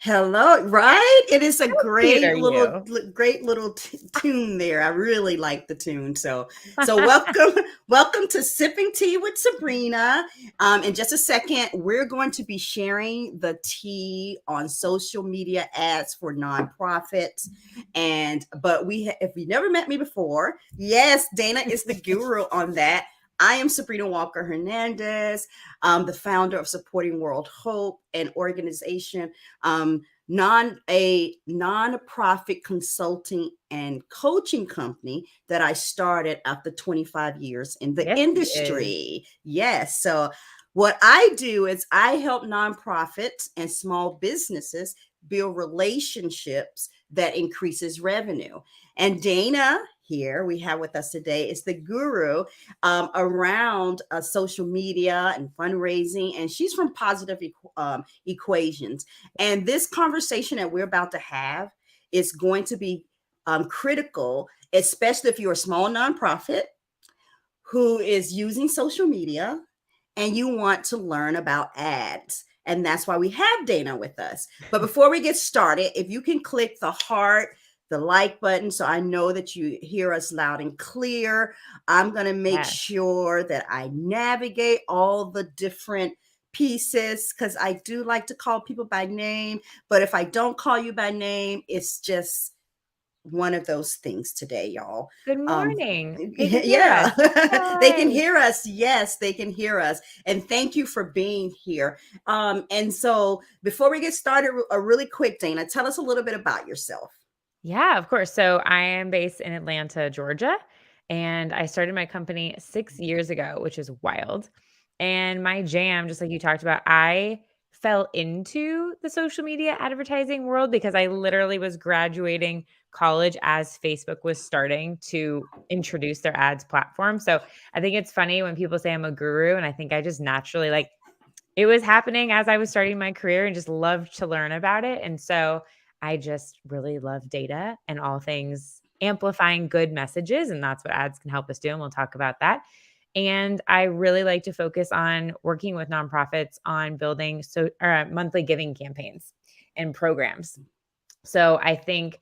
Hello, right? It is a How cute are you? great little tune there. I really like the tune. So welcome, welcome to Sipping Tea with Sabrina. In just a second, we're going to be sharing the tea on social media ads for nonprofits. But if you never met me before, yes, Dana is the guru on that. I am Sabrina Walker Hernandez, the founder of Supporting World Hope, an organization a non-profit consulting and coaching company that I started after 25 years in the Yes, he is. industry. Yes. So what I do is I help nonprofits and small businesses build relationships that increases revenue. And Dana here we have with us today is the guru around social media and fundraising, and she's from Positive Equations. And this conversation that we're about to have is going to be critical, especially if you're a small nonprofit who is using social media and you want to learn about ads. And that's why we have Dana with us. But before we get started, if you can click the heart, the like button, so I know that you hear us loud and clear. I'm going to make Yes. sure that I navigate all the different pieces because I do like to call people by name. But if I don't call you by name, it's just one of those things today, y'all. Good Um, morning. They can hear us. yeah, they can Yay. hear us. Yes, they can hear us. And thank you for being here. And so before we get started, a really quick, Dana, tell us a little bit about yourself. Yeah, of course. So I am based in Atlanta, Georgia, and I started my company 6 years ago, which is wild. And my jam, just like you talked about, I fell into the social media advertising world because I literally was graduating college as Facebook was starting to introduce their ads platform. So I think it's funny when people say I'm a guru, and I think I just naturally like it was happening as I was starting my career and just loved to learn about it. And so I just really love data and all things amplifying good messages. And that's what ads can help us do. And we'll talk about that. And I really like to focus on working with nonprofits on building monthly giving campaigns and programs. So I think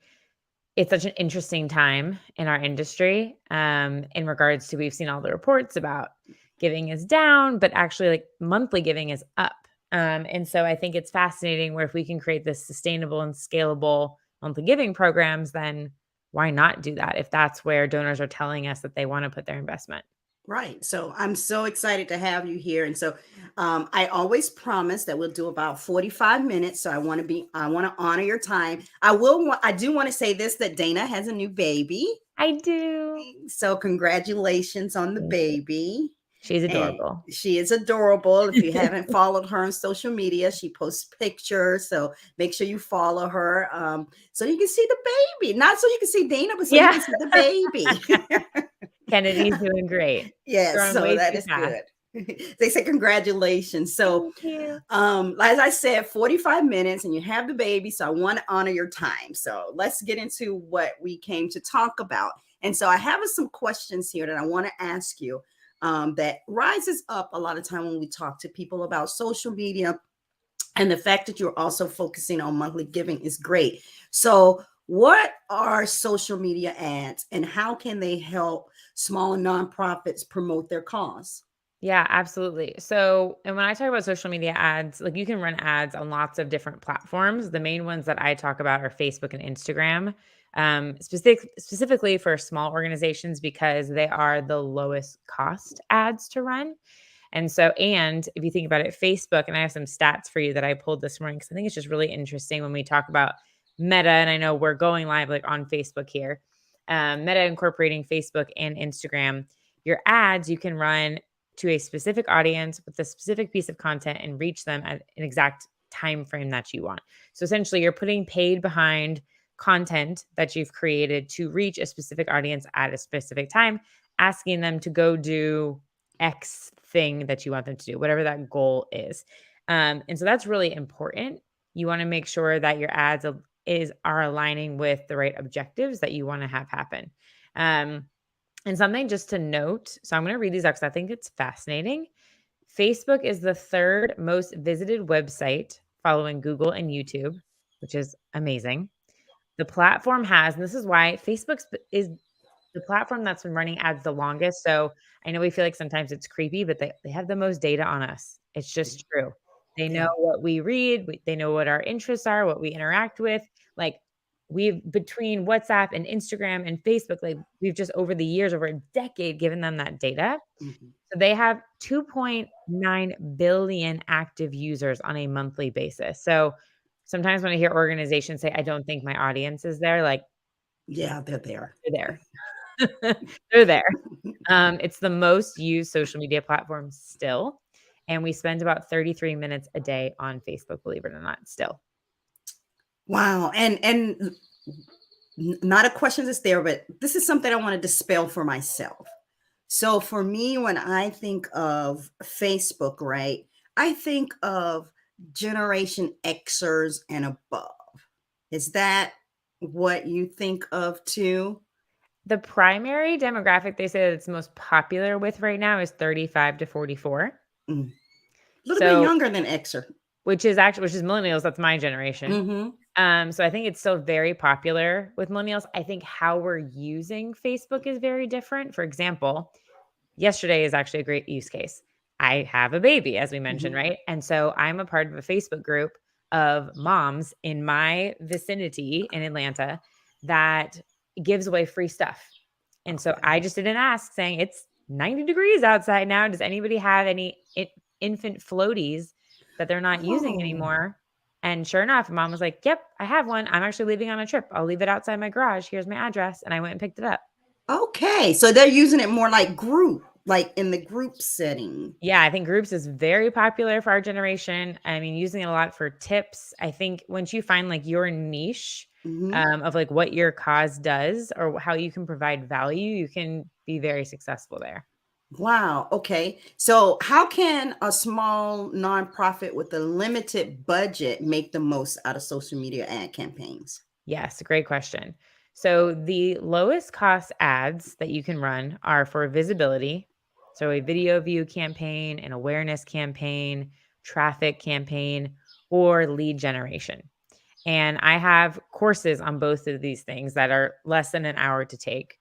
it's such an interesting time in our industry in regards to we've seen all the reports about giving is down, but actually like monthly giving is up. And so I think it's fascinating where if we can create this sustainable and scalable monthly giving programs, then why not do that if that's where donors are telling us that they want to put their investment? Right. So I'm so excited to have you here. And so I always promise that we'll do about 45 minutes. So I want to honor your time. I do want to say this, that Dana has a new baby. I do. So congratulations on the Thank you. baby. She's And adorable. she is adorable. If you haven't followed her on social media, she posts pictures. So make sure you follow her so you can see the baby. Not so you can see Dana, but so you Yeah. can see the baby. Kennedy's doing great. Yes, Growing so way that too is fast. good. They say congratulations. So Thank you. as I said, 45 minutes and you have the baby. So I want to honor your time. So let's get into what we came to talk about. And so I have some questions here that I want to ask you that rises up a lot of time when we talk to people about social media. And the fact that you're also focusing on monthly giving is great. So what are social media ads and how can they help small nonprofits promote their cause? Yeah, absolutely. So, and when I talk about social media ads, like you can run ads on lots of different platforms. The main ones that I talk about are Facebook and Instagram, specifically for small organizations because they are the lowest cost ads to run. And so, and if you think about it, Facebook, and I have some stats for you that I pulled this morning because I think it's just really interesting when we talk about Meta, and I know we're going live like on Facebook here. Meta incorporating Facebook and Instagram. Your ads you can run to a specific audience with a specific piece of content and reach them at an exact time frame that you want. So essentially you're putting paid behind content that you've created to reach a specific audience at a specific time, asking them to go do X thing that you want them to do, whatever that goal is. And so that's really important. You want to make sure that your ads are aligning with the right objectives that you want to have happen. And something just to note, so I'm going to read these out because I think it's fascinating. Facebook is the third most visited website following Google and YouTube. which is amazing. The platform has, and this is why is the platform that's been running ads the longest. So I know we feel like sometimes it's creepy, but they have the most data on us. It's just true. They know Yeah. what we read, they know what our interests are, what we interact with. Like we've between WhatsApp and Instagram and Facebook, like we've just over the years, over a decade, given them that data. Mhm. So they have 2.9 billion active users on a monthly basis. So sometimes when I hear organizations say, I don't think my audience is there, like Yeah, they're there. they're there. They're there. It's the most used social media platform still. And we spend about 33 minutes a day on Facebook, believe it or not, still. Wow. And not a question that's there, but this is something I want to dispel for myself. So for me, when I think of Facebook, right, I think of Generation Xers and above. Is that what you think of too? The primary demographic they say that it's most popular with right now is 35 to 44. Mm. A little bit So, younger than Xer. which is millennials. That's my generation. Mm-hmm. So I think it's still very popular with millennials. I think how we're using Facebook is very different. For example, yesterday is actually a great use case. I have a baby, as we mentioned, Mm-hmm. right? And so I'm a part of a Facebook group of moms in my vicinity in Atlanta that gives away free stuff. And so Okay. I just did an ask saying, it's 90 degrees outside now. Does anybody have any infant floaties that they're not using Oh, anymore? And sure enough, mom was like, yep, I have one. I'm actually leaving on a trip. I'll leave it outside my garage. Here's my address. And I went and picked it up. okay. So they're using it more like group, like in the group setting. Yeah, I think groups is very popular for our generation. I mean, using it a lot for tips. I think once you find like your niche Mm-hmm. of like what your cause does or how you can provide value, you can be very successful there. Wow. Okay. So, how can a small nonprofit with a limited budget make the most out of social media ad campaigns? Yes, great question. So the lowest cost ads that you can run are for visibility. So a video view campaign, an awareness campaign, traffic campaign, or lead generation. And I have courses on both of these things that are less than an hour to take.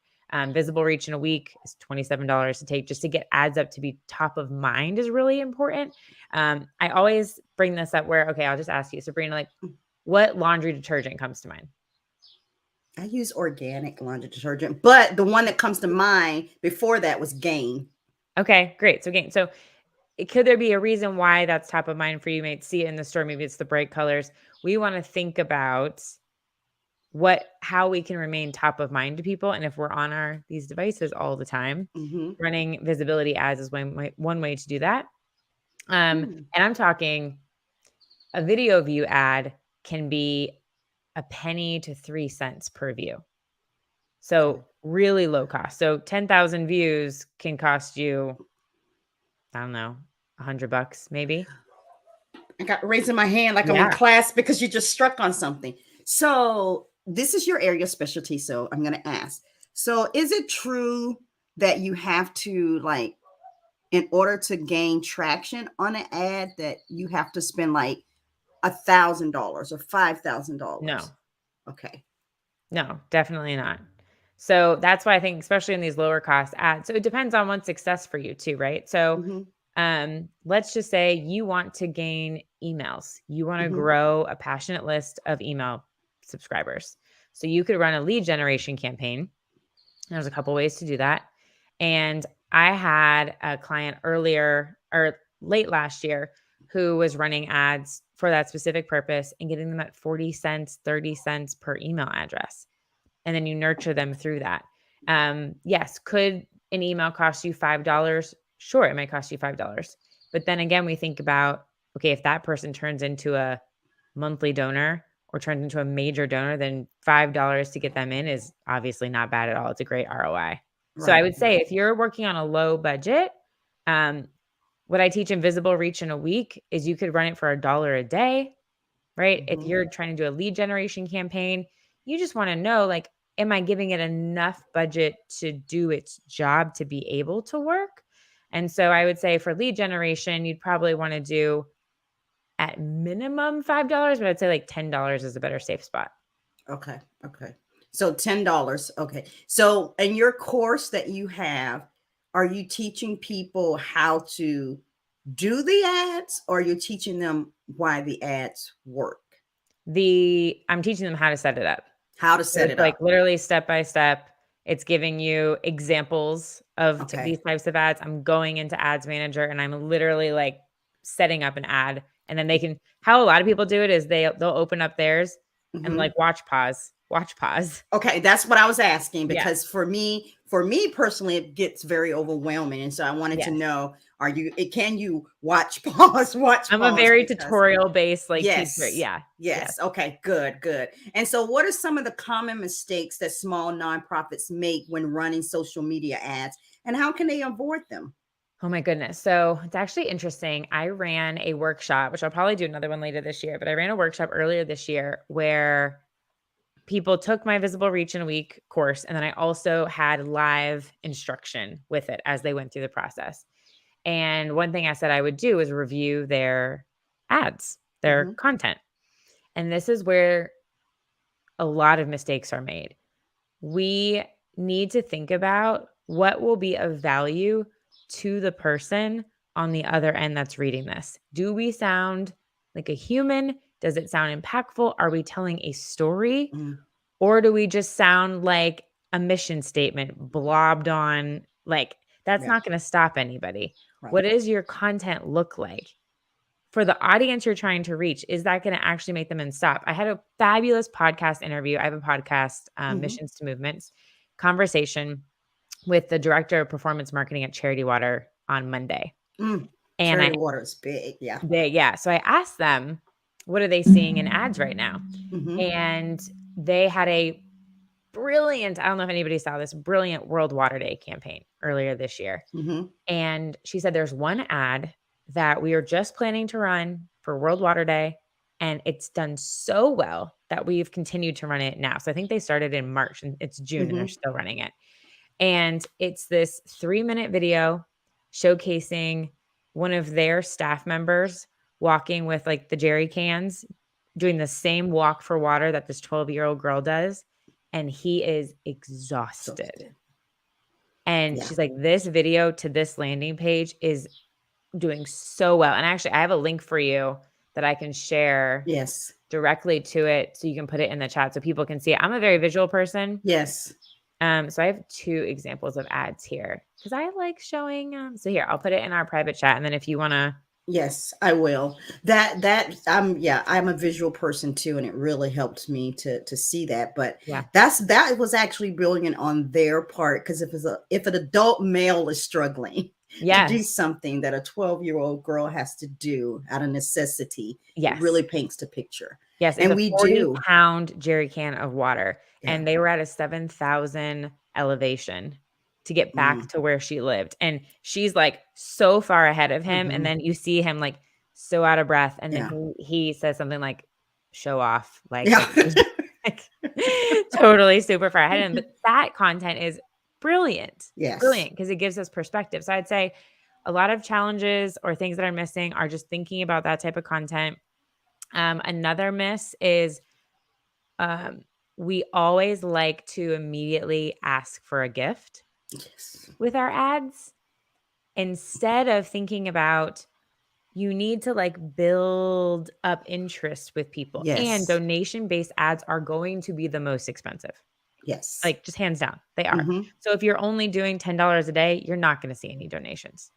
Visible reach in a week is $27 to take. Just to get ads up to be top of mind is really important. I always bring this up where, okay, I'll just ask you, Sabrina, like what laundry detergent comes to mind? I use organic laundry detergent, but the one that comes to mind before that was Gain. Okay, great. So again, could there be a reason why that's top of mind for you? You might see it in the store. Maybe it's the bright colors. We want to think about how we can remain top of mind to people. And if we're on these devices all the time, Mm-hmm. running visibility ads is one way to do that. And Hmm. I'm talking a video view ad can be a penny to 3 cents per view. Okay. So really low cost. So 10,000 views can cost you, I don't know, $100 maybe. I got raising my hand like I'm in Yeah. class because you just struck on something. So, this is your area of specialty. So, I'm going to ask. So, is it true that you have to, like, in order to gain traction on an ad, that you have to spend like $1,000 or $5,000? No, Okay. no, definitely not. So that's why I think, especially in these lower cost ads, so it depends on what's success for you too, right? So Mhm. let's just say you want to gain emails. You want to Mhm. grow a passionate list of email subscribers. So you could run a lead generation campaign. There's a couple ways to do that. And I had a client earlier or late last year who was running ads for that specific purpose and getting them at 40 cents, 30 cents per email address. And then you nurture them through that. Yes, could an email cost you $5? Sure, it might cost you $5. But then again, we think about, okay, if that person turns into a monthly donor or turns into a major donor, then $5 to get them in is obviously not bad at all. It's a great ROI. So I Right, would say right. if you're working on a low budget, um, what I teach in Visible Reach in a week is you could run it for $1 a day, right? If Mhm. you're trying to do a lead generation campaign, you just want to know, like, am I giving it enough budget to do its job to be able to work? And so I would say for lead generation, you'd probably want to do at minimum $5, but I'd say like $10 is a better safe spot. Okay. Okay. So $10. Okay. So in your course that you have, are you teaching people how to do the ads, or are you teaching them why the ads work? I'm teaching them how to set it up. How to So set it's it like up. literally step by step. It's giving you examples of Okay. these types of ads. I'm going into Ads Manager and I'm literally like setting up an ad, and then they can. How a lot of people do it is they'll open up theirs and Hmm. like watch pause. Okay, that's what I was asking, Yeah. because for me personally, it gets very overwhelming, and so I wanted to Yes. know: can you watch watch I'm a pause? very Because tutorial based like teacher. yes, Yeah. Yes. yes, okay, good, good. And so, what are some of the common mistakes that small nonprofits make when running social media ads, and how can they avoid them? Oh my goodness. So it's actually interesting. I ran a workshop, which I'll probably do another one later this year, but I ran a workshop earlier this year where people took my Visible Reach in a Week course. And then I also had live instruction with it as they went through the process. And one thing I said I would do is review their ads, their Hmm. content. And this is where a lot of mistakes are made. We need to think about what will be of value to the person on the other end that's reading this. Do we sound like a human? Does it sound impactful? Are we telling a story? Mm, Or do we just sound like a mission statement blobbed on? Like, that's yeah, not going to stop anybody. right. What does your content look like? For the audience you're trying to reach, is that going to actually make them stop? I had a fabulous podcast interview. I have a podcast, Hmm. Missions to Movements, conversation with the director of performance marketing at Charity Water on Monday. Mm. And Cherry water is big. Yeah. so I asked them, what are they seeing in ads right now? Hmm. And they had a brilliant, I don't know if anybody saw this, brilliant World Water Day campaign earlier this year. Hmm. And she said there's one ad that we are just planning to run for World Water Day. And it's done so well that we've continued to run it now. So I think they started in March and it's June and they're Hmm. still running it. And it's this 3-minute video showcasing one of their staff members walking with like the jerry cans, doing the same walk for water that this 12-year-old girl does. And he is So exhausted. good. And Yeah. she's like, this video to this landing page is doing so well. And actually, I have a link for you that I can share Yes. directly to it so you can put it in the chat so people can see it. I'm a very visual person. Yes. So I have 2 examples of ads here because I like showing. So here, I'll put it in our private chat. And then if you want to, Yes, I will. I'm a visual person too, and it really helped me to see that. But yeah, that was actually brilliant on their part, because if an adult male is struggling to do yes, something that a 12-year-old girl has to do out of necessity, it yes. really paints the picture. Yes, it's And a we do. 40-pound jerry can of water, Yeah. and they were at a 7,000 elevation to get back Mm, to where she lived, and she's, like, so far ahead of him, and mhm. then you see him, like, so out of breath, and then Yeah. he says something like, "Show off," Yeah. like, totally super far ahead of him, but that content is brilliant, Yes. brilliant because it gives us perspective, so I'd say a lot of challenges or things that are missing are just thinking about that type of content. Another miss is um, we always like to immediately ask for a gift Yes. with our ads instead of thinking about you need to like build up interest with people. And Yes. donation based ads are going to be the most expensive, Yes. like just hands down, they are. Mhm. So if you're only doing $10 a day, you're not going to see any donations.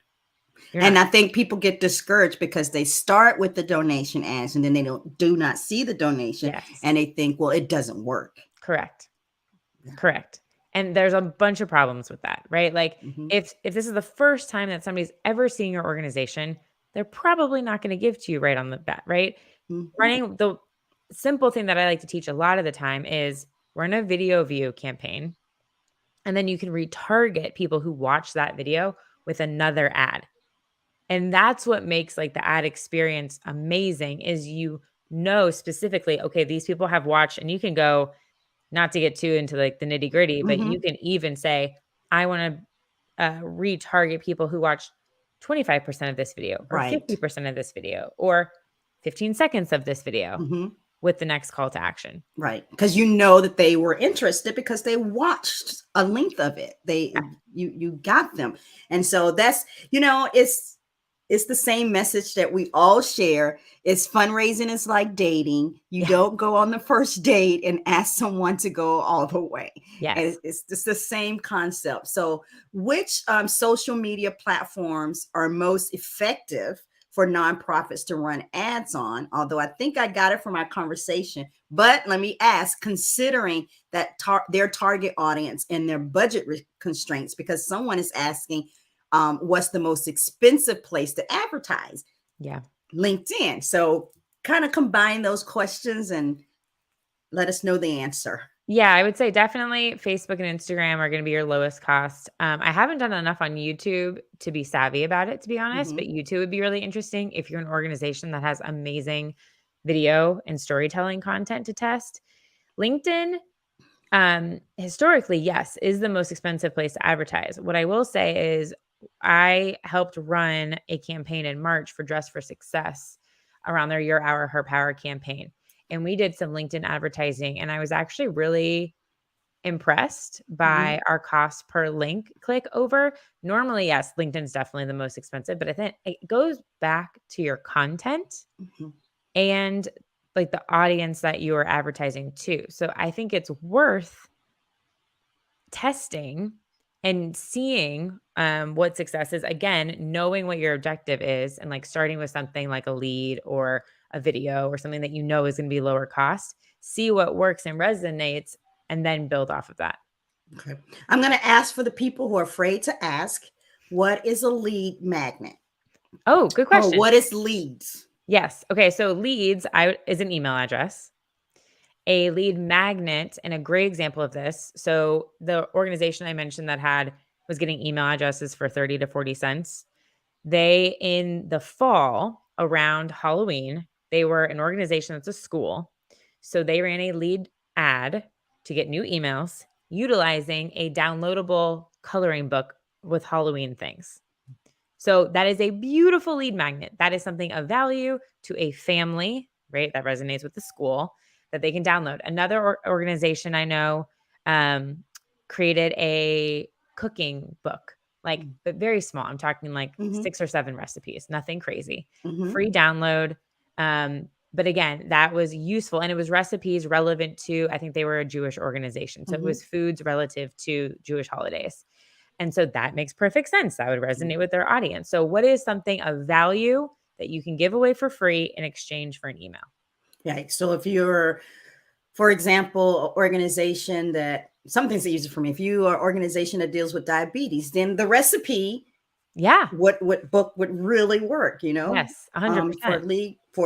You're And not. I think people get discouraged because they start with the donation ads, and then they do not see the donation, Yes, and they think, well, it doesn't work. correct. Yeah. Correct. And there's a bunch of problems with that, right? Like Hmm. if this is the first time that somebody's ever seeing your organization, they're probably not going to give to you right on the bat, right? Hmm. Running the simple thing that I like to teach a lot of the time is run a video view campaign and then you can retarget people who watch that video with another ad. And that's what makes like the ad experience amazing is you know specifically, okay, these people have watched and you can go not to get too into like the nitty gritty, but you Hmm. can even say, I want to retarget people who watch 25% of this video or Right. 50% of this video or 15 seconds of this video Mhm. with the next call to action. Right. Because you know that they were interested because they watched a length of it. Yeah. You got them. And so that's, it's the same message that we all share. It's fundraising is like dating. You Yeah. don't go on the first date and ask someone to go all the way. And Yes. it's just the same concept. So which social media platforms are most effective for nonprofits to run ads on? Although I think I got it from our conversation, but let me ask, considering that their target audience and their budget constraints, because someone is asking, what's the most expensive place to advertise? Yeah. LinkedIn. So kind of combine those questions and let us know the answer. Yeah, I would say definitely Facebook and Instagram are going to be your lowest cost. I haven't done enough on YouTube to be savvy about it, to be honest, but Mhm. YouTube would be really interesting if you're an organization that has amazing video and storytelling content to test. LinkedIn, historically, yes, is the most expensive place to advertise. What I will say is I helped run a campaign in March for Dress for Success around their Your Hour, Her Power campaign. And we did some LinkedIn advertising, and I was actually really impressed Mhm. by our cost per link click over. Normally, yes, LinkedIn's definitely the most expensive, but I think it goes back to your content Mhm. and like the audience that you are advertising to. So I think it's worth testing and seeing what success is. Again, knowing what your objective is and like starting with something like a lead or a video or something that you know is going to be lower cost, see what works and resonates, and then build off of that. Okay. I'm going to ask for the people who are afraid to ask, what is a lead magnet? Oh, good Or question. what is leads? Yes. Okay. So leads is an email address. A lead magnet, and a great example of this. So the organization I mentioned that was getting email addresses for 30 to 40 cents. They, in the fall around Halloween, they were an organization that's a school. So they ran a lead ad to get new emails utilizing a downloadable coloring book with Halloween things. So that is a beautiful lead magnet. That is something of value to a family, right? That resonates with the school that they can download. Another organization I know um, created a cooking book, like, but very small. I'm talking like Mhm. 6 or 7 recipes, nothing crazy. Mhm. Free download. But again, that was useful. And it was recipes relevant to, I think they were a Jewish organization. So it Mhm. was foods relative to Jewish holidays. And so that makes perfect sense. That would resonate with their audience. So, what is something of value that you can give away for free in exchange for an email? Yeah. So if you're, for example, an organization that something's easy for me. If you are an organization that deals with diabetes, then the recipe, Yeah. what book would really work, Yes. for 100%. a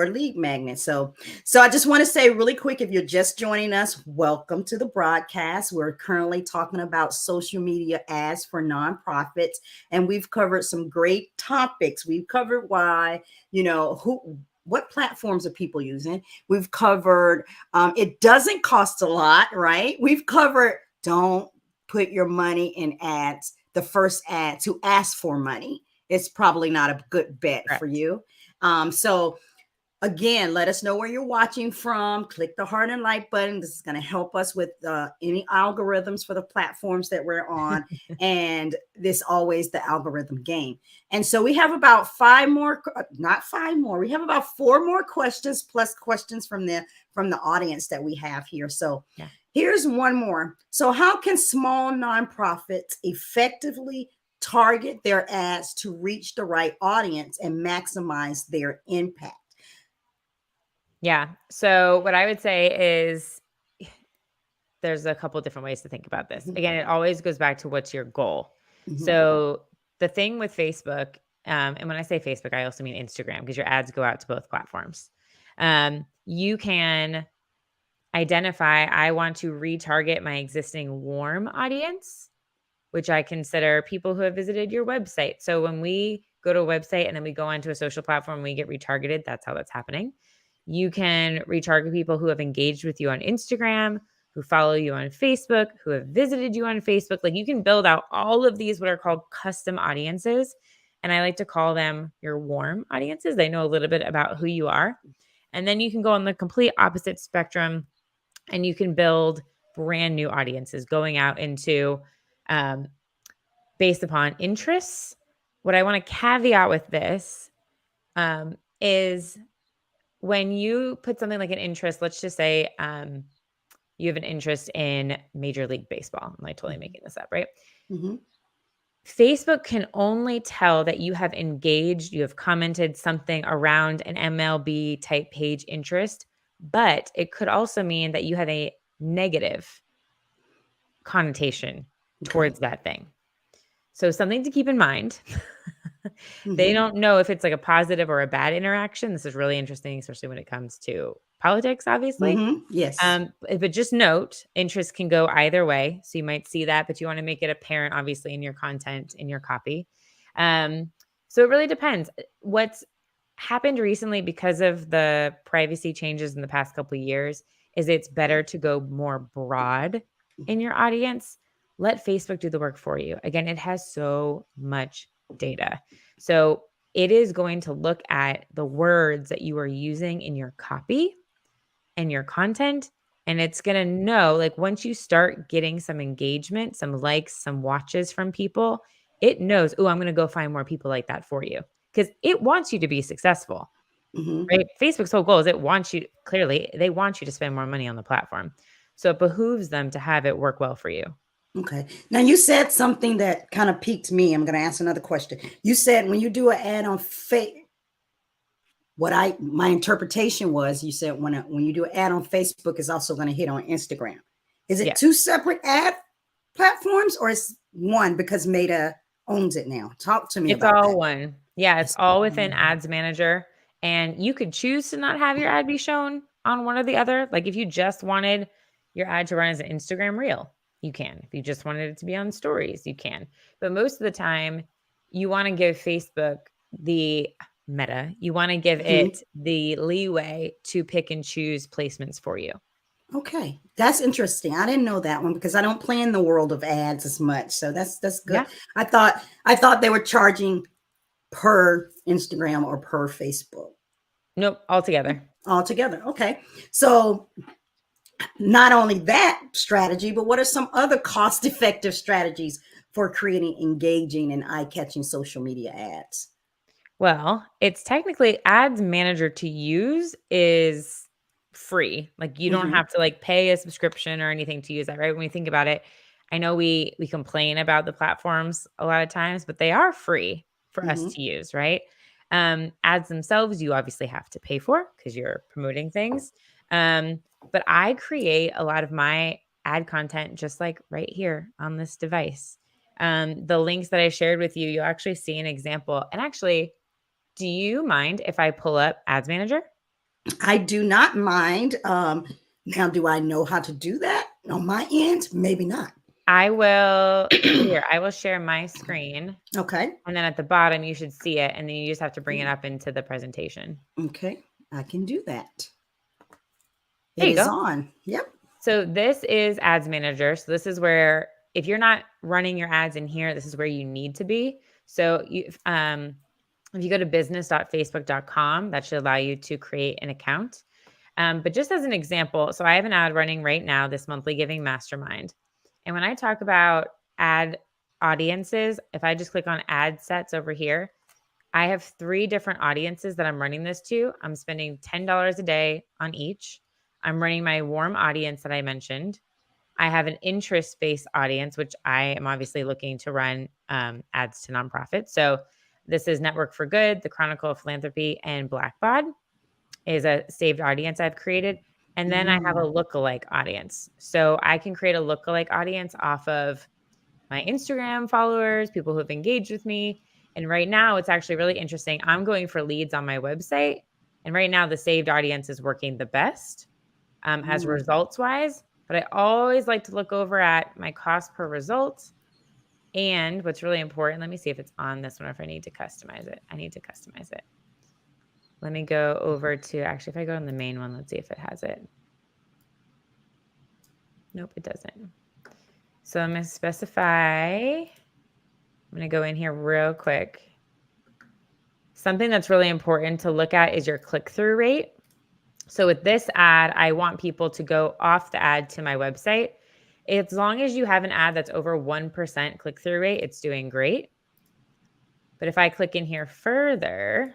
lead magnet. So I just want to say really quick, if you're just joining us, welcome to the broadcast. We're currently talking about social media ads for nonprofits, and we've covered some great topics. We've covered why, what platforms are people using. We've covered it doesn't cost a lot, right? We've covered don't put your money in ads, the first ad to ask for money. It's probably not a good bet for Correct. you. So again, let us know where you're watching from. Click the heart and like button. This is going to help us with any algorithms for the platforms that we're on. And this always the algorithm game. And so we have about not five more. We have about 4 more questions plus questions from the audience that we have here. So Yeah. here's one more. So how can small nonprofits effectively target their ads to reach the right audience and maximize their impact? Yeah. So, what I would say is there's a couple different ways to think about this. Mhm. Again, it always goes back to what's your goal. Mhm. So, the thing with Facebook, and when I say Facebook, I also mean Instagram because your ads go out to both platforms. You can identify, I want to retarget my existing warm audience, which I consider people who have visited your website. So when we go to a website and then we go onto a social platform, we get retargeted. That's how that's happening. You can retarget people who have engaged with you on Instagram, who follow you on Facebook, who have visited you on Facebook. Like you can build out all of these, what are called custom audiences. And I like to call them your warm audiences. They know a little bit about who you are. And then you can go on the complete opposite spectrum and you can build brand new audiences going out into um, based upon interests. What I want to caveat with this is when you put something like an interest, let's just say you have an interest in Major League Baseball. I'm like totally making this up, right? Mm-hmm. Facebook can only tell that you have engaged, you have commented something around an MLB type page interest, but it could also mean that you have a negative connotation Okay. towards that thing. So something to keep in mind. They Mm-hmm. don't know if it's like a positive or a bad interaction. This is really interesting, especially when it comes to politics, obviously. Mm-hmm. Yes. But just note, interest can go either way. So you might see that, but you want to make it apparent, obviously, in your content, in your copy. So it really depends. What's happened recently because of the privacy changes in the past couple of years is it's better to go more broad in your audience. Let Facebook do the work for you. Again, it has so much data. So it is going to look at the words that you are using in your copy and your content. And it's going to know, like, once you start getting some engagement, some likes, some watches from people, it knows, oh, I'm going to go find more people like that for you because it wants you to be successful, Mm-hmm. right? Facebook's whole goal is it wants you, clearly, they want you to spend more money on the platform. So it behooves them to have it work well for you. Okay. Now you said something that kind of piqued me. I'm going to ask another question. You said when you do an ad on my interpretation was you said when you do an ad on Facebook, it's also going to hit on Instagram. Is it Yeah. two separate ad platforms or is one because Meta owns it now? Talk to me It's about all that. one. Yeah, it's It's all all within one. Ads Manager. And you could choose to not have your ad be shown on one or the other. Like if you just wanted your ad to run as an Instagram reel, you can. If you just wanted it to be on stories, you can. But most of the time, you want to give Facebook the Meta, you want to give Mhm. it the leeway to pick and choose placements for you. Okay, that's interesting. I didn't know that one because I don't play in the world of ads as much. So that's good. Yeah. I thought they were charging per Instagram or per Facebook Nope. Altogether. altogether. Okay, so not only that strategy, but what are some other cost-effective strategies for creating engaging and eye-catching social media ads? Well, it's technically Ads Manager to use is free. Like you don't Mm-hmm. have to like pay a subscription or anything to use that, right? When we think about it, I know we complain about the platforms a lot of times, but they are free for us Mm-hmm. to use, right? Ads themselves, you obviously have to pay for because you're promoting things. But I create a lot of my ad content just like right here on this device. The links that I shared with you, you'll actually see an example. And actually, do you mind if I pull up Ads Manager? I do not mind. Now, do I know how to do that on my end? Maybe not. I will here, I will share my screen, Okay. and then at the bottom, you should see it, and then you just have to bring it up into the presentation. Okay. I can do that. There It you is go. on. Yep. So this is Ads Manager. So this is where if you're not running your ads in here, this is where you need to be. So if you go to business.facebook.com, that should allow you to create an account. But just as an example, so I have an ad running right now, this monthly giving mastermind. And when I talk about ad audiences, if I just click on ad sets over here, I have 3 different audiences that I'm running this to. I'm spending $10 a day on each. I'm running my warm audience that I mentioned. I have an interest-based audience, which I am obviously looking to run ads to nonprofits. So this is Network for Good, the Chronicle of Philanthropy, and Blackbaud is a saved audience I've created. And then I have a Mm. lookalike audience. So I can create a lookalike audience off of my Instagram followers, people who have engaged with me. And right now, it's actually really interesting. I'm going for leads on my website. And right now, the saved audience is working the best as Mm. results wise. But I always like to look over at my cost per result. And what's really important, let me see if it's on this one or if I need to customize it. I need to customize it. Let me go over to, actually, if I go on the main one, let's see if it has it. Nope, it doesn't. So I'm going to specify, I'm going to go in here real quick. Something that's really important to look at is your click-through rate. So with this ad, I want people to go off the ad to my website. As long as you have an ad that's over 1% click-through rate, it's doing great. But if I click in here further,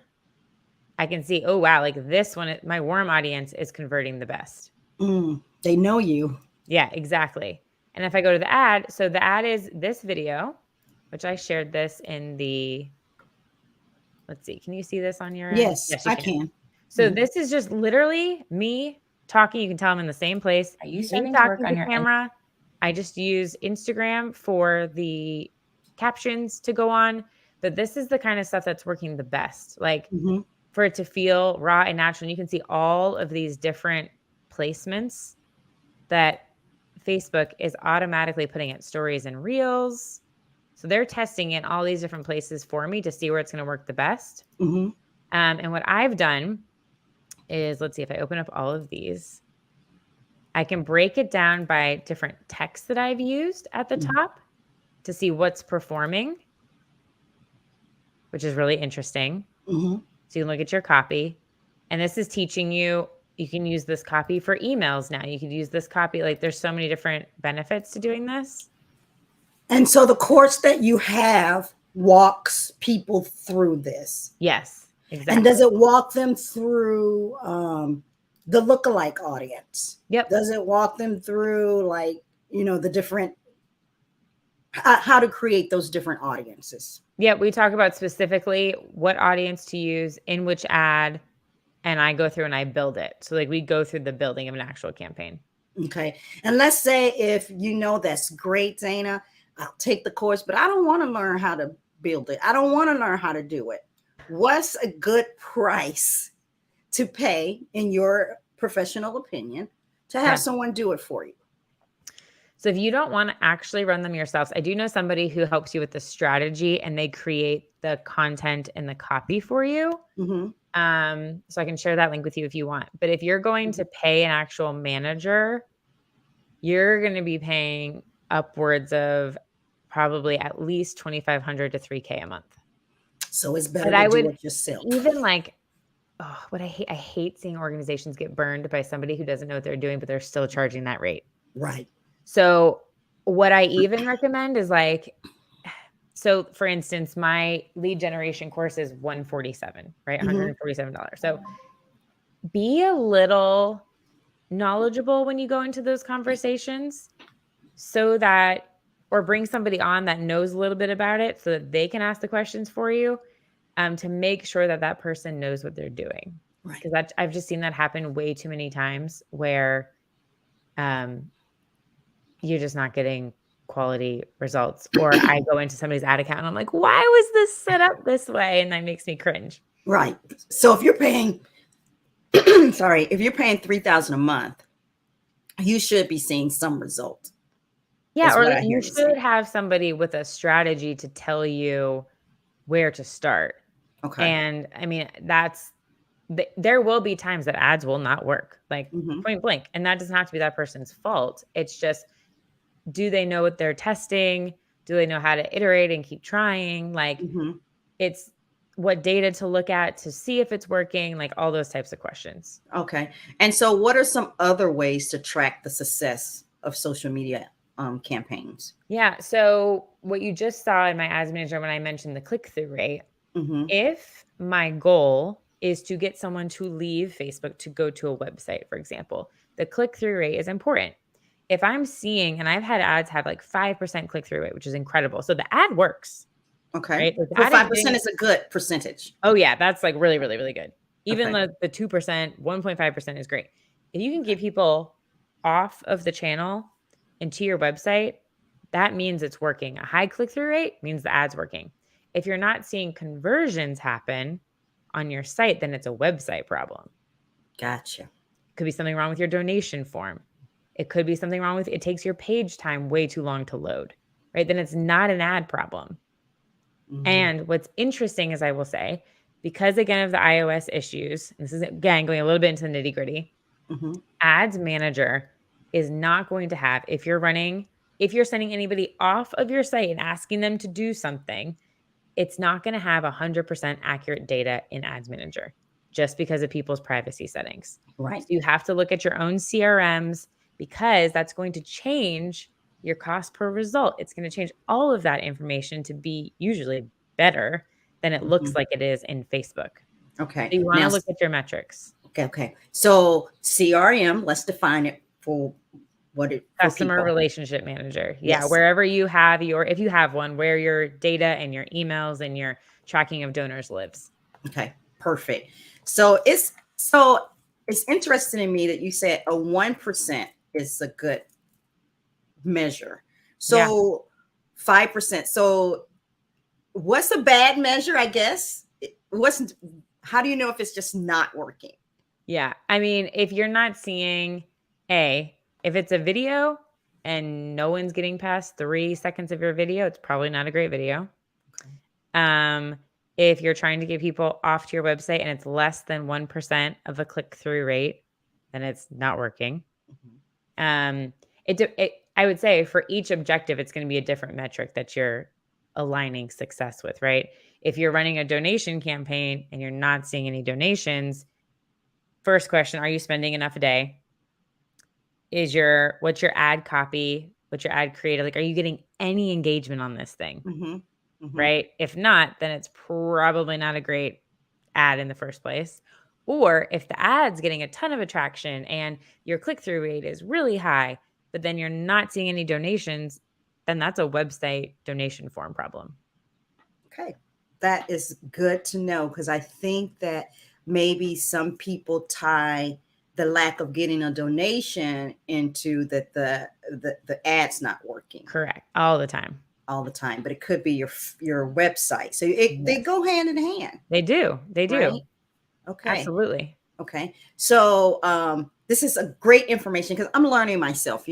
I can see, oh, wow, like this one, my warm audience is converting the best. They know you. Yeah, exactly. And if I go to the ad, so the ad is this video, which I shared this in the, let's see, can you see this on your end? Yes, Yes, you I can. can. So this is just literally me talking. You can tell I'm in the same place. Are you Me starting to work talking on to your camera. I just use Instagram for the captions to go on. But this is the kind of stuff that's working the best. Like for it to feel raw and natural. And you can see all of these different placements that Facebook is automatically putting at stories and reels. So they're testing in all these different places for me to see where it's going to work the best. And what I've done is, let's see, if I open up all of these, I can break it down by different texts that I've used at the top to see what's performing, which is really interesting. So you can look at your copy. And this is teaching you, you can use this copy for emails now. You can use this copy. Like there's so many different benefits to doing this. And so the course that you have walks people through this. Yes, exactly. And does it walk them through the lookalike audience? Yep. Does it walk them through like, you know, the different, how to create those different audiences? Yeah, we talk about specifically what audience to use in which ad, and I go through and I build it. So like we go through the building of an actual campaign. Okay. And let's say if you know that's great, Dana, I'll take the course, but I don't want to learn how to build it. I don't want to learn how to do it. What's a good price to pay, in your professional opinion, to have someone do it for you? So if you don't want to actually run them yourselves, I do know somebody who helps you with the strategy and they create the content and the copy for you. So I can share that link with you if you want. But if you're going to pay an actual manager, you're going to be paying upwards of probably at least $2,500 to $3,000 a month. So it's better to do it yourself. Even like, oh, what I hate seeing organizations get burned by somebody who doesn't know what they're doing, but they're still charging that rate. Right. So what I even recommend is like, so for instance, my lead generation course is $147, right? $147. So be a little knowledgeable when you go into those conversations so that, or bring somebody on that knows a little bit about it so that they can ask the questions for you, to make sure that that person knows what they're doing. Right. Because I've just seen that happen way too many times where you're just not getting quality results. Or I go into somebody's ad account and I'm like, why was this set up this way? And that makes me cringe. Right. So if you're paying, if you're paying $3,000 a month, you should be seeing some result. Yeah, or you should have somebody with a strategy to tell you where to start. Okay. And I mean, there will be times that ads will not work, like point blank. And that doesn't have to be that person's fault. It's just, do they know what they're testing? Do they know how to iterate and keep trying? Like it's what data to look at to see if it's working, like all those types of questions. Okay. And so what are some other ways to track the success of social media campaigns? Yeah. So what you just saw in my ads manager, when I mentioned the click-through rate, if my goal is to get someone to leave Facebook to go to a website, for example, the click-through rate is important. If I'm seeing, and I've had ads have like 5% click-through rate, which is incredible. So the ad works. Okay. Right? So 5% is a good percentage. Oh yeah. That's like really, really, really good. Even the 2%, 1.5% is great. If you can get people off of the channel and to your website, that means it's working. A high click-through rate means the ad's working. If you're not seeing conversions happen on your site, then it's a website problem. Gotcha. Could be something wrong with your donation form. It could be something wrong with, it takes your page time way too long to load, right? Then it's not an ad problem. And what's interesting is, I will say, because again of the iOS issues, and this is again going a little bit into the nitty gritty, Ads Manager is not going to have, if you're sending anybody off of your site and asking them to do something, it's not going to have 100% accurate data in Ads Manager just because of people's privacy settings. Right. So you have to look at your own CRMs because that's going to change your cost per result. It's going to change all of that information to be usually better than it looks like it is in Facebook. Okay. So you want Now, to look at your metrics. okay. So CRM, let's define it for Customer people. relationship manager. Yeah, Yes. wherever you have if you have one, where your data and your emails and your tracking of donors lives. Okay, perfect. So it's interesting to me that you said a 1% is a good measure. So 5%. So what's a bad measure, I guess? How do you know if it's just not working? Yeah. I mean, if you're not seeing if it's a video and no one's getting past 3 seconds of your video, it's probably not a great video. Okay. If you're trying to get people off to your website and it's less than 1% of a click-through rate, then it's not working. Mm-hmm. I would say for each objective, it's going to be a different metric that you're aligning success with, right? If you're running a donation campaign and you're not seeing any donations, first question, are you spending enough a day? What's your ad copy? What's your ad creative? Like, are you getting any engagement on this thing? Mm-hmm. Mm-hmm. Right? If not, then it's probably not a great ad in the first place. Or if the ad's getting a ton of attraction and your click-through rate is really high, but then you're not seeing any donations, then that's a website donation form problem. Okay. That is good to know, because I think that maybe some people tie the lack of getting a donation into that the ad's not working. Correct. All the time. But it could be your website. So they go hand in hand. They do. They do. Right? Okay. Absolutely. Okay. So this is a great information because I'm learning myself,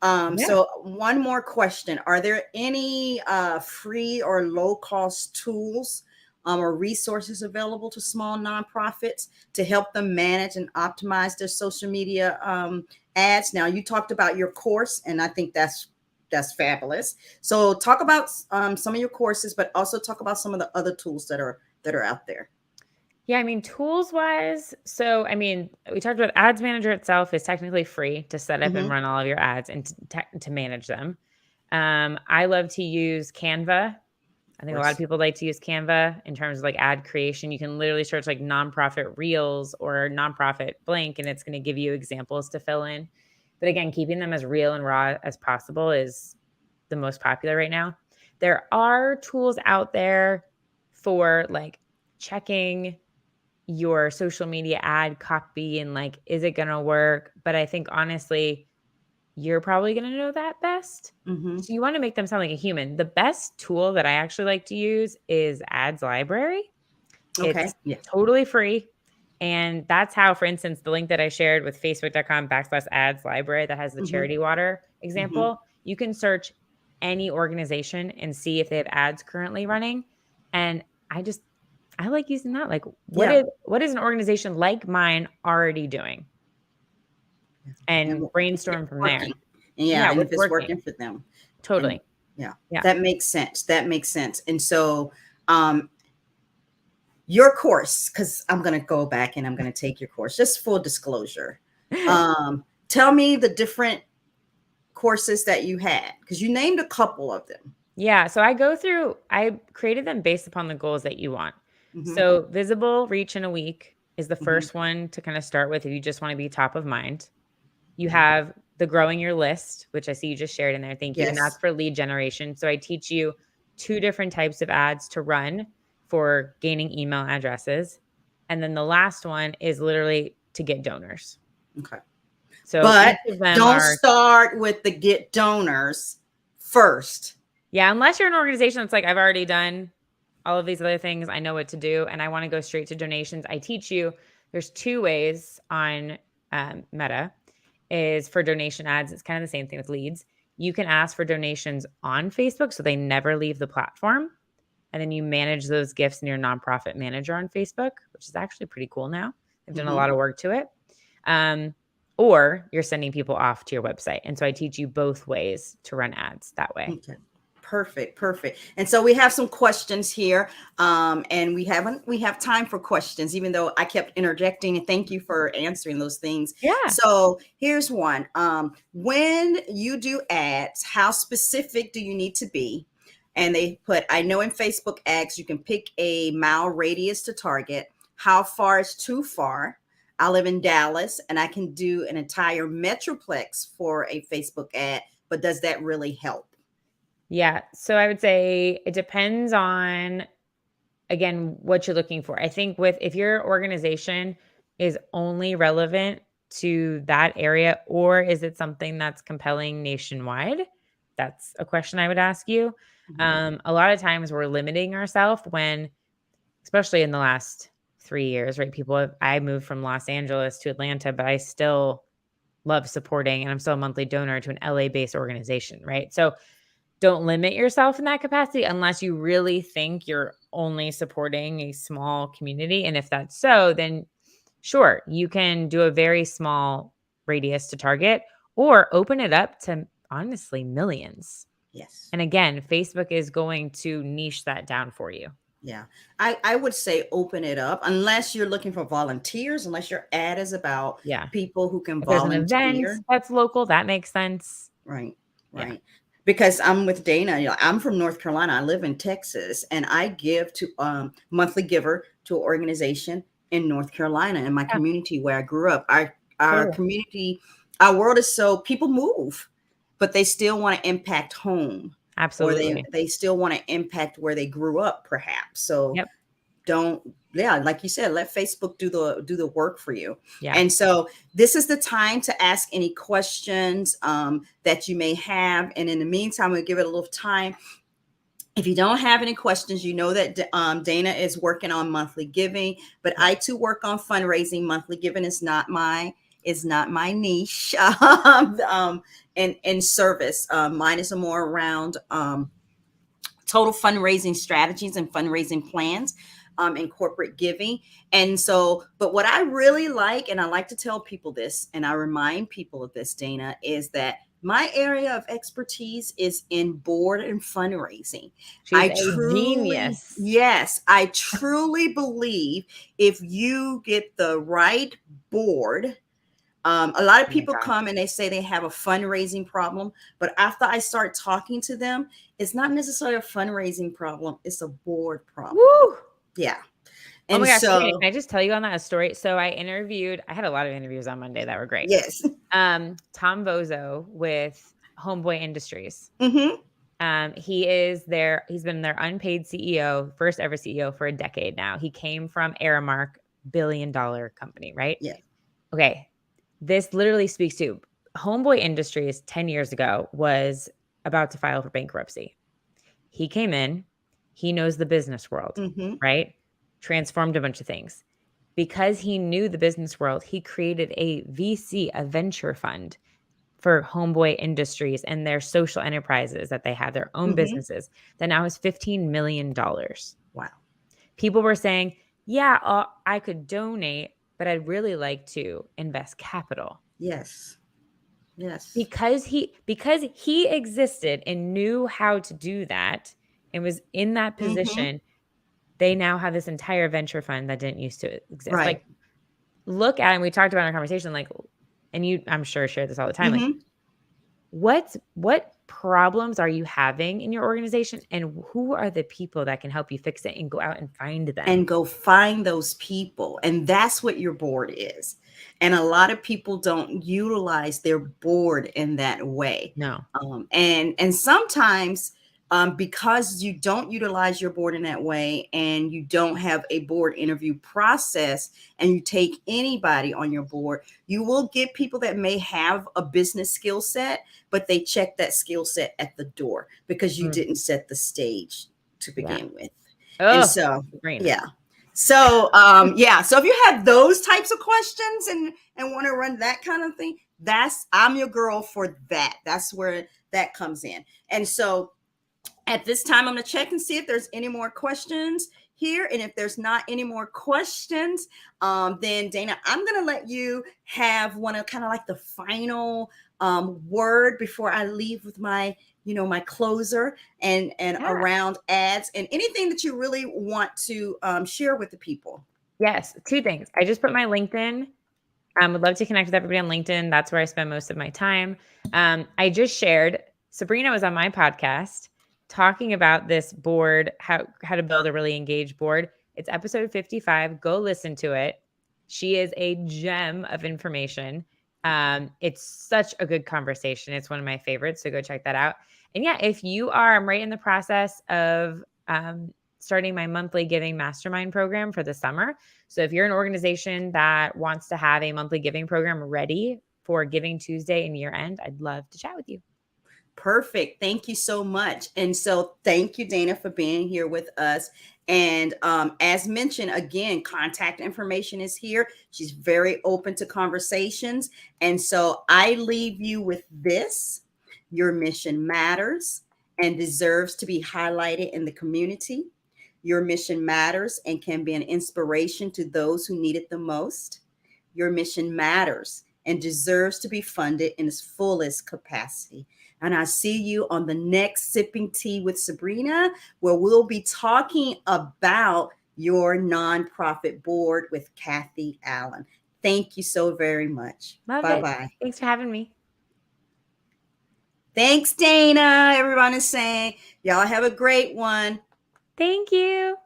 So one more question. Are there any free or low cost tools or resources available to small nonprofits to help them manage and optimize their social media ads? Now, you talked about your course, and I think that's fabulous. So talk about some of your courses, but also talk about some of the other tools that are out there. Yeah, I mean, tools wise, so I mean, we talked about Ads Manager itself is technically free to set up and run all of your ads and to manage them. I love to use Canva. I think a lot of people like to use Canva in terms of like ad creation. You can literally search like nonprofit reels or nonprofit blank, and it's going to give you examples to fill in. But again, keeping them as real and raw as possible is the most popular right now. There are tools out there for like checking your social media ad copy and like, is it going to work? But I think honestly, you're probably going to know that best. So you want to make them sound like a human. The best tool that I actually like to use is Ads Library. Okay. It's totally free. And that's how, for instance, the link that I shared with facebook.com/ads library that has the charity water example, you can search any organization and see if they have ads currently running. And I like using that. Like, what is an organization like mine already doing? And brainstorm from there. And if it's working for them. Totally. Yeah. That makes sense. And so your course, because I'm going to go back and I'm going to take your course, just full disclosure. Tell me the different courses that you had, because you named a couple of them. Yeah. So I created them based upon the goals that you want. So visible reach in a week is the first one to kind of start with if you just want to be top of mind. You have the growing your list, which I see you just shared in there. Thank you. And that's for lead generation. So I teach you 2 different types of ads to run for gaining email addresses. And then the last one is literally to get donors. Okay. So but don't start with the get donors first. Yeah. Unless you're an organization that's like, I've already done all of these other things. I know what to do. And I want to go straight to donations. I teach you, there's 2 ways on Meta is for donation ads. It's kind of the same thing with leads. You can ask for donations on Facebook so they never leave the platform. And then you manage those gifts in your nonprofit manager on Facebook, which is actually pretty cool now. They've done a lot of work to it. Or you're sending people off to your website. And so I teach you both ways to run ads that way. Okay. Perfect, perfect. And so we have some questions here, and we have time for questions, even though I kept interjecting. And thank you for answering those things. Yeah. So here's one: when you do ads, how specific do you need to be? And they put, I know in Facebook ads you can pick a mile radius to target. How far is too far? I live in Dallas, and I can do an entire metroplex for a Facebook ad, but does that really help? Yeah. So I would say it depends on, again, what you're looking for. I think if your organization is only relevant to that area, or is it something that's compelling nationwide? That's a question I would ask you. Mhm. A lot of times we're limiting ourselves when, especially in the last 3 years, right? I moved from Los Angeles to Atlanta, but I still love supporting, and I'm still a monthly donor to an LA based organization, right? So don't limit yourself in that capacity unless you really think you're only supporting a small community. And if that's so, then sure, you can do a very small radius to target or open it up to honestly millions. Yes. And again, Facebook is going to niche that down for you. Yeah. I would say open it up unless you're looking for volunteers, unless your ad is about Yeah. people who can If there's an event volunteer. that's local, that makes sense. Right. Yeah. Right. Because I'm with Dana, I'm from North Carolina. I live in Texas, and I give to monthly giver to an organization in North Carolina in my Yeah. community where I grew up. Our Totally. community, our world is so people move, but they still want to impact home, or Absolutely. they still want to impact where they grew up, perhaps. So Yep. don't, yeah, like you said, let Facebook do the work for you. Yeah. And so this is the time to ask any questions that you may have, and in the meantime we'll give it a little time. If you don't have any questions, you know that Dana is working on monthly giving, but Yep. I too work on fundraising. Monthly giving is not my niche. In service, mine is more around total fundraising strategies and fundraising plans, and corporate giving. And so, but what I really like, and I like to tell people this, and I remind people of this, Dana, is that my area of expertise is in board and fundraising. She's a genius. Yes, I truly believe if you get the right board. A lot of Oh my people gosh. come and they say they have a fundraising problem, but after I start talking to them, it's not necessarily a fundraising problem, it's a board problem. Woo! Yeah. Oh And my gosh, Sabrina, so, can I just tell you on that a story? So I had a lot of interviews on Monday that were great. yes. Tom Bozo with Homeboy Industries. Hmm. He's been their unpaid CEO, first ever CEO for a decade now. He came from Aramark, billion-dollar company, right? Yeah. Okay. This literally speaks to Homeboy Industries 10 years ago was about to file for bankruptcy. He came in, he knows the business world, Hmm. right? Transformed a bunch of things. Because he knew the business world, he created a VC, a venture fund for Homeboy Industries and their social enterprises that they had, their own Hmm. businesses, that now is $15 million. Wow. People were saying, yeah, I could donate, but I'd really like to invest capital. Yes. Yes. Because he existed and knew how to do that and was in that Hmm. position, they now have this entire venture fund that didn't used to exist. Like, Right. look at, and we talked about in our conversation, like, and you, I'm sure, share this all the time. Like, Hmm. what problems are you having in your organization, and who are the people that can help you fix it, and go out and find them? And go find those people. And that's what your board is. And a lot of people don't utilize their board in that way. No. And sometimes, because you don't utilize your board in that way, and you don't have a board interview process, and you take anybody on your board, you will get people that may have a business skill set, but they check that skill set at the door because you Mm, didn't set the stage to yeah. begin with. And Oh, so, Sabrina. yeah. So, yeah. So if you have those types of questions and want to run that kind of thing, I'm your girl for that. That's where that comes in. And so at this time, I'm going to check and see if there's any more questions here. And if there's not any more questions, then Dana, I'm going to let you have one of kind of like the final word before I leave with my, my closer and Yeah. around ads and anything that you really want to share with the people? Yes, 2 things. I just put my LinkedIn. Would love to connect with everybody on LinkedIn. That's where I spend most of my time. I just shared Sabrina was on my podcast talking about this board, how to build a really engaged board. It's episode 55. Go listen to it. She is a gem of information. It's such a good conversation. It's one of my favorites. So go check that out. And yeah, if you are, I'm right in the process of starting my monthly giving mastermind program for the summer. So if you're an organization that wants to have a monthly giving program ready for Giving Tuesday and year end, I'd love to chat with you. Perfect. Thank you so much. And so thank you, Dana, for being here with us. And as mentioned, again, contact information is here. She's very open to conversations. And so I leave you with this: your mission matters and deserves to be highlighted in the community. Your mission matters and can be an inspiration to those who need it the most. Your mission matters and deserves to be funded in its fullest capacity. And I see you on the next Sipping Tea with Sabrina, where we'll be talking about your nonprofit board with Kathy Allen. Thank you so very much. Love it. Bye-bye. Thanks for having me. Thanks, Dana. Everyone is saying, y'all have a great one. Thank you.